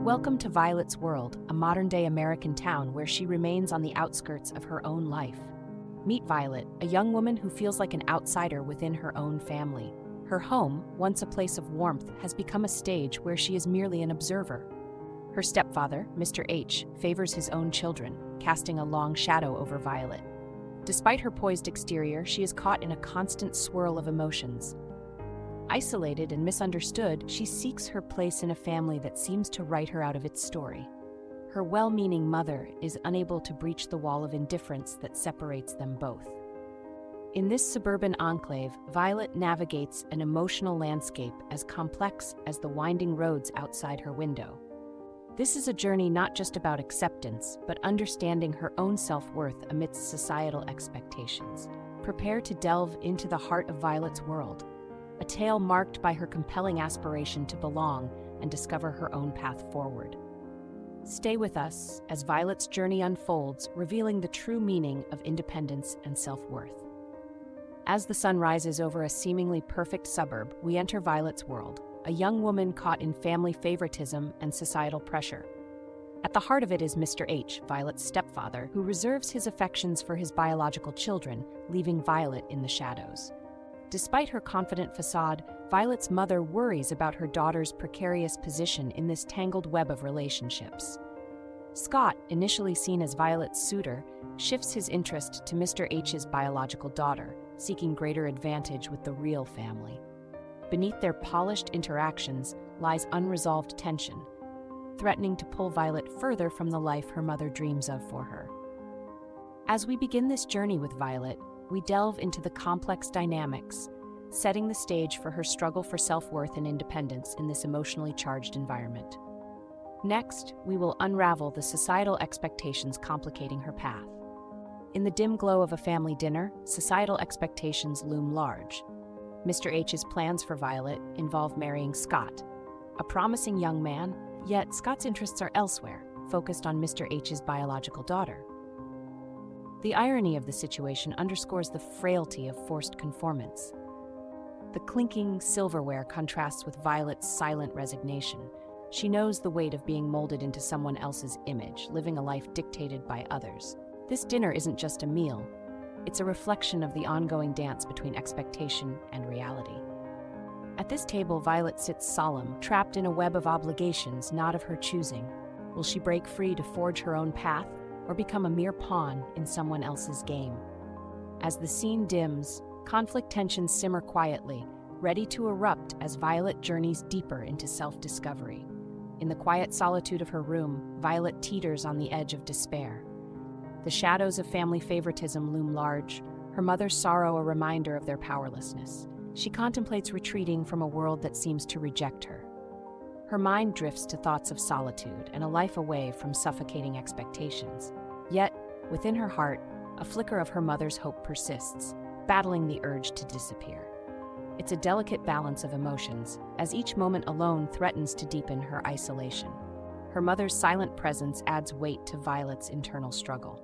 Welcome to Violet's world, a modern-day American town where she remains on the outskirts of her own life. Meet Violet, a young woman who feels like an outsider within her own family. Her home, once a place of warmth, has become a stage where she is merely an observer. Her stepfather, Mr. H, favors his own children, casting a long shadow over Violet. Despite her poised exterior, she is caught in a constant swirl of emotions. Isolated and misunderstood, she seeks her place in a family that seems to write her out of its story. Her well-meaning mother is unable to breach the wall of indifference that separates them both. In this suburban enclave, Violet navigates an emotional landscape as complex as the winding roads outside her window. This is a journey not just about acceptance, but understanding her own self-worth amidst societal expectations. Prepare to delve into the heart of Violet's world, a tale marked by her compelling aspiration to belong and discover her own path forward. Stay with us as Violet's journey unfolds, revealing the true meaning of independence and self-worth. As the sun rises over a seemingly perfect suburb, we enter Violet's world, a young woman caught in family favoritism and societal pressure. At the heart of it is Mr. H, Violet's stepfather, who reserves his affections for his biological children, leaving Violet in the shadows. Despite her confident facade, Violet's mother worries about her daughter's precarious position in this tangled web of relationships. Scott, initially seen as Violet's suitor, shifts his interest to Mr. H's biological daughter, seeking greater advantage with the real family. Beneath their polished interactions lies unresolved tension, threatening to pull Violet further from the life her mother dreams of for her. As we begin this journey with Violet, we delve into the complex dynamics, setting the stage for her struggle for self-worth and independence in this emotionally charged environment. Next, we will unravel the societal expectations complicating her path. In the dim glow of a family dinner, societal expectations loom large. Mr. H's plans for Violet involve marrying Scott, a promising young man, yet Scott's interests are elsewhere, focused on Mr. H's biological daughter. The irony of the situation underscores the frailty of forced conformance. The clinking silverware contrasts with Violet's silent resignation. She knows the weight of being molded into someone else's image, living a life dictated by others. This dinner isn't just a meal. It's a reflection of the ongoing dance between expectation and reality. At this table, Violet sits solemn, trapped in a web of obligations not of her choosing. Will she break free to forge her own path, or become a mere pawn in someone else's game? As the scene dims, conflict tensions simmer quietly, ready to erupt as Violet journeys deeper into self-discovery. In the quiet solitude of her room, Violet teeters on the edge of despair. The shadows of family favoritism loom large, her mother's sorrow a reminder of their powerlessness. She contemplates retreating from a world that seems to reject her. Her mind drifts to thoughts of solitude and a life away from suffocating expectations. Yet, within her heart, a flicker of her mother's hope persists, battling the urge to disappear. It's a delicate balance of emotions, as each moment alone threatens to deepen her isolation. Her mother's silent presence adds weight to Violet's internal struggle.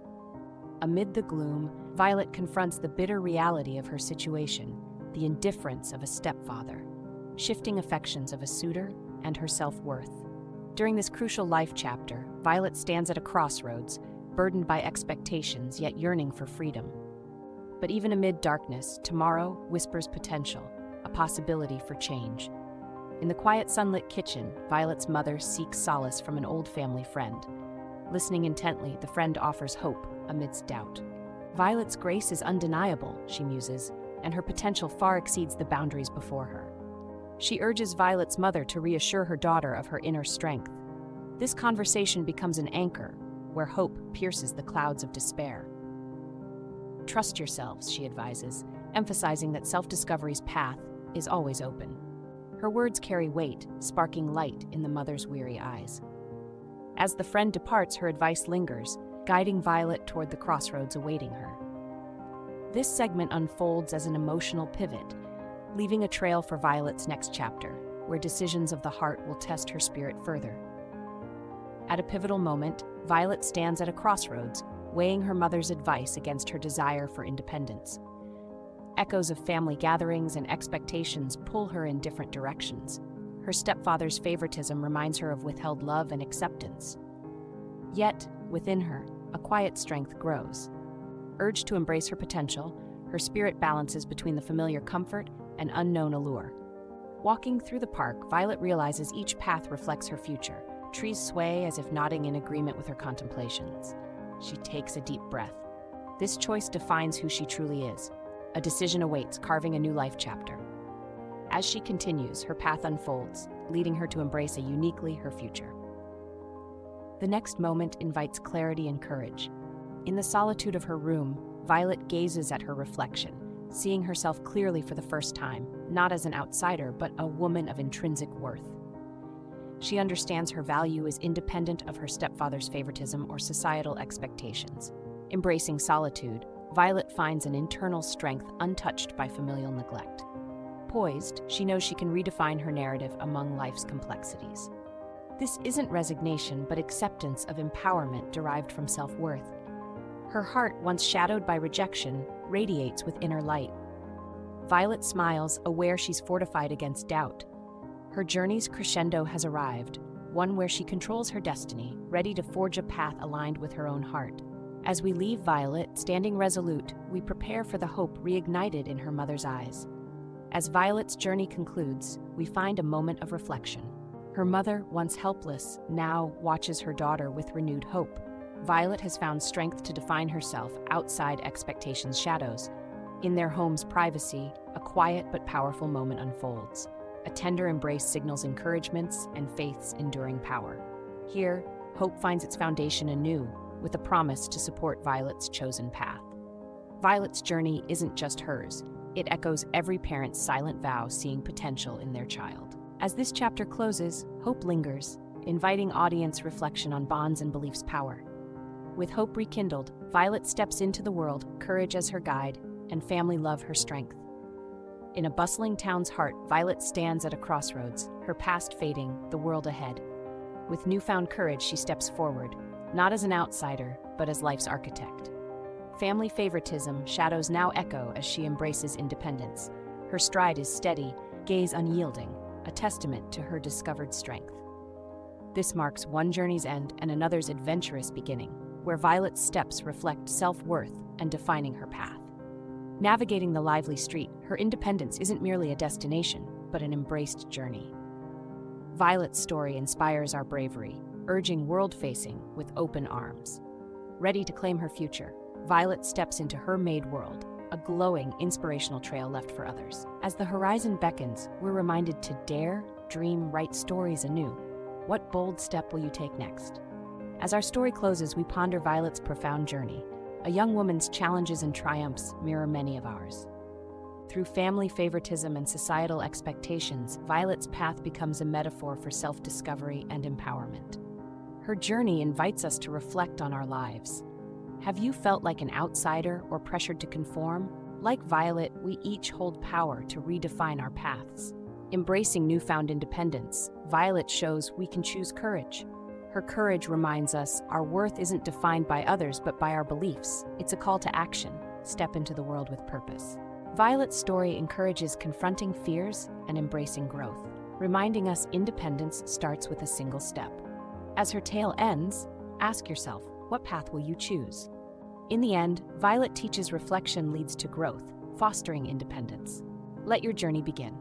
Amid the gloom, Violet confronts the bitter reality of her situation, the indifference of a stepfather, shifting affections of a suitor, and her self-worth. During this crucial life chapter, Violet stands at a crossroads, burdened by expectations yet yearning for freedom. But even amid darkness, tomorrow whispers potential, a possibility for change. In the quiet sunlit kitchen, Violet's mother seeks solace from an old family friend. Listening intently, the friend offers hope amidst doubt. Violet's grace is undeniable, she muses, and her potential far exceeds the boundaries before her. She urges Violet's mother to reassure her daughter of her inner strength. This conversation becomes an anchor, where hope pierces the clouds of despair. Trust yourselves, she advises, emphasizing that self-discovery's path is always open. Her words carry weight, sparking light in the mother's weary eyes. As the friend departs, her advice lingers, guiding Violet toward the crossroads awaiting her. This segment unfolds as an emotional pivot, leaving a trail for Violet's next chapter, where decisions of the heart will test her spirit further. At a pivotal moment, Violet stands at a crossroads, weighing her mother's advice against her desire for independence. Echoes of family gatherings and expectations pull her in different directions. Her stepfather's favoritism reminds her of withheld love and acceptance. Yet, within her, a quiet strength grows. Urged to embrace her potential, her spirit balances between the familiar comfort and unknown allure. Walking through the park, Violet realizes each path reflects her future. Trees sway as if nodding in agreement with her contemplations. She takes a deep breath. This choice defines who she truly is. A decision awaits, carving a new life chapter. As she continues, her path unfolds, leading her to embrace uniquely her future. The next moment invites clarity and courage. In the solitude of her room, Violet gazes at her reflection, seeing herself clearly for the first time, not as an outsider, but a woman of intrinsic worth. She understands her value is independent of her stepfather's favoritism or societal expectations. Embracing solitude, Violet finds an internal strength untouched by familial neglect. Poised, she knows she can redefine her narrative among life's complexities. This isn't resignation, but acceptance of empowerment derived from self-worth. Her heart, once shadowed by rejection, radiates with inner light. Violet smiles, aware she's fortified against doubt. Her journey's crescendo has arrived, one where she controls her destiny, ready to forge a path aligned with her own heart. As we leave Violet, standing resolute, we prepare for the hope reignited in her mother's eyes. As Violet's journey concludes, we find a moment of reflection. Her mother, once helpless, now watches her daughter with renewed hope. Violet has found strength to define herself outside expectations' shadows. In their home's privacy, a quiet but powerful moment unfolds. A tender embrace signals encouragements and faith's enduring power. Here, hope finds its foundation anew, with a promise to support Violet's chosen path. Violet's journey isn't just hers. It echoes every parent's silent vow seeing potential in their child. As this chapter closes, hope lingers, inviting audience reflection on bonds and beliefs' power. With hope rekindled, Violet steps into the world, courage as her guide, and family love her strength. In a bustling town's heart, Violet stands at a crossroads, her past fading, the world ahead. With newfound courage, she steps forward, not as an outsider, but as life's architect. Family favoritism shadows now echo as she embraces independence. Her stride is steady, gaze unyielding, a testament to her discovered strength. This marks one journey's end and another's adventurous beginning, where Violet's steps reflect self-worth and defining her path. Navigating the lively street, her independence isn't merely a destination, but an embraced journey. Violet's story inspires our bravery, urging world-facing with open arms. Ready to claim her future, Violet steps into her made world, a glowing, inspirational trail left for others. As the horizon beckons, we're reminded to dare, dream, write stories anew. What bold step will you take next? As our story closes, we ponder Violet's profound journey. A young woman's challenges and triumphs mirror many of ours. Through family favoritism and societal expectations, Violet's path becomes a metaphor for self-discovery and empowerment. Her journey invites us to reflect on our lives. Have you felt like an outsider or pressured to conform? Like Violet, we each hold power to redefine our paths. Embracing newfound independence, Violet shows we can choose courage. Her courage reminds us our worth isn't defined by others but by our beliefs. It's a call to action. Step into the world with purpose. Violet's story encourages confronting fears and embracing growth, reminding us independence starts with a single step. As her tale ends, ask yourself, what path will you choose? In the end, Violet teaches reflection leads to growth, fostering independence. Let your journey begin.